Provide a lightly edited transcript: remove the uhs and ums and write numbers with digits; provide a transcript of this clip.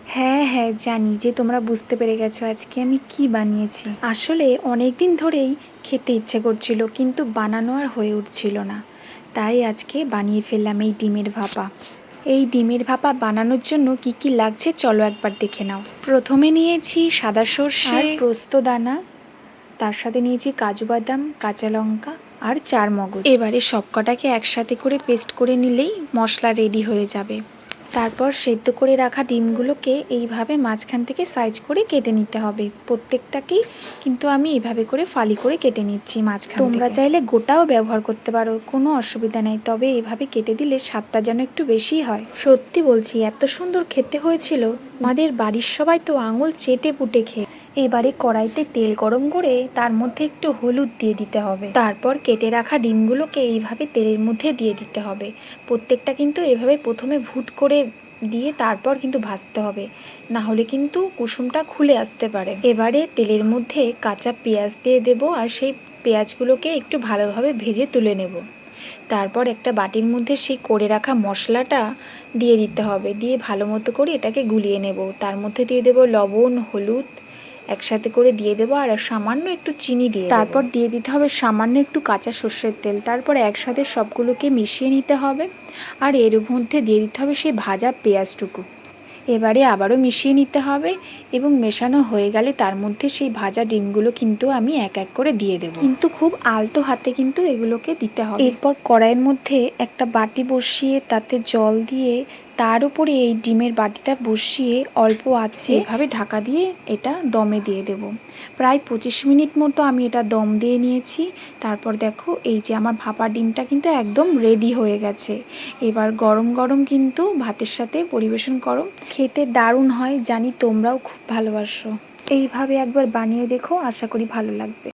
হ্যাঁ হ্যাঁ, জানি যে তোমরা বুঝতে পেরে গেছো আজকে আমি কি বানিয়েছি। আসলে অনেক দিন ধরেই খেতে ইচ্ছে করছিল, কিন্তু বানানো আর হয়ে উঠছিল না। তাই আজকে বানিয়ে ফেললাম এই ডিমের ভাপা। এই ডিমের ভাপা বানানোর জন্য কি কি লাগছে চলো একবার দেখে নাও। প্রথমে নিয়েছি সাদা সর্ষে আর পোস্ত দানা, তার সাথে নিয়েছি কাজু বাদাম, কাঁচা লঙ্কা আর চারমগজ। এবারে সবকটাকে একসাথে করে পেস্ট করে নিলেই মশলা রেডি হয়ে যাবে। তারপর সেদ্ধ করে রাখা ডিমগুলোকে এইভাবে মাঝখান থেকে সাইজ করে কেটে নিতে হবে। প্রত্যেকটাকেই কিন্তু আমি এইভাবে করে ফালি করে কেটে নিচ্ছি মাঝখান থেকে। তোমরা চাইলে গোটাও ব্যবহার করতে পারো, কোনো অসুবিধা নেই, তবে এইভাবে কেটে দিলে স্বাদটা যেন একটু বেশি হয়। সত্যি বলছি, এত সুন্দর খেতে হয়েছিল, আমাদের বাড়ির সবাই তো আঙুল চেটে পুটে খেয়ে। এবারে কড়াইতে তেল গরম করে তার মধ্যে একটু হলুদ দিয়ে দিতে হবে। তারপর কেটে রাখা ডিমগুলোকে এইভাবে তেলের মধ্যে দিয়ে দিতে হবে। প্রত্যেকটা কিন্তু এভাবে প্রথমে ভুট করে দিয়ে তারপর কিন্তু ভাজতে হবে, না হলে কিন্তু কুসুমটা খুলে আসতে পারে। এবারে তেলের মধ্যে কাঁচা পেঁয়াজ দিয়ে দেবো, আর সেই পেঁয়াজগুলোকে একটু ভালোভাবে ভেজে তুলে নেব। তারপর একটা বাটির মধ্যে সেই করে রাখা মশলাটা দিয়ে দিতে হবে, দিয়ে ভালো মতো করে এটাকে গুলিয়ে নেব। তার মধ্যে দিয়ে দেবো লবণ, হলুদ একসাথে করে দিয়ে দেবো, আর সামান্য একটু চিনি দিয়ে তারপর দিয়ে দিতে হবে সামান্য একটু কাঁচা সর্ষের তেল। তারপর একসাথে সবগুলোকে মিশিয়ে নিতে হবে, আর এর মধ্যে দিয়ে দিতে হবে সেই ভাজা পেঁয়াজটুকু। এবারে আবারও মিশিয়ে নিতে হবে, এবং মেশানো হয়ে গেলে তার মধ্যে সেই ভাজা ডিমগুলো কিন্তু আমি এক এক করে দিয়ে দেবো, কিন্তু খুব আলতো হাতে কিন্তু এগুলোকে দিতে হবে। এরপর কড়াইয়ের মধ্যে একটা বাটি বসিয়ে তাতে জল দিয়ে তার উপরে এই ডিমের বাটিটা বসিয়ে অল্প আছে এভাবে ঢাকা দিয়ে এটা দমে দিয়ে দেব। প্রায় 25 মিনিট মতো আমি এটা দম দিয়ে নিয়েছি। তারপর দেখো এই যে আমার ভাপা ডিমটা কিন্তু একদম রেডি হয়ে গেছে। এবার গরম গরম কিন্তু ভাতের সাথে পরিবেশন করো, খেতে দারুণ হয়। জানি তোমরাও খুব ভালোবাসো। এইভাবে একবার বানিয়ে দেখো, আশা করি ভালো লাগবে।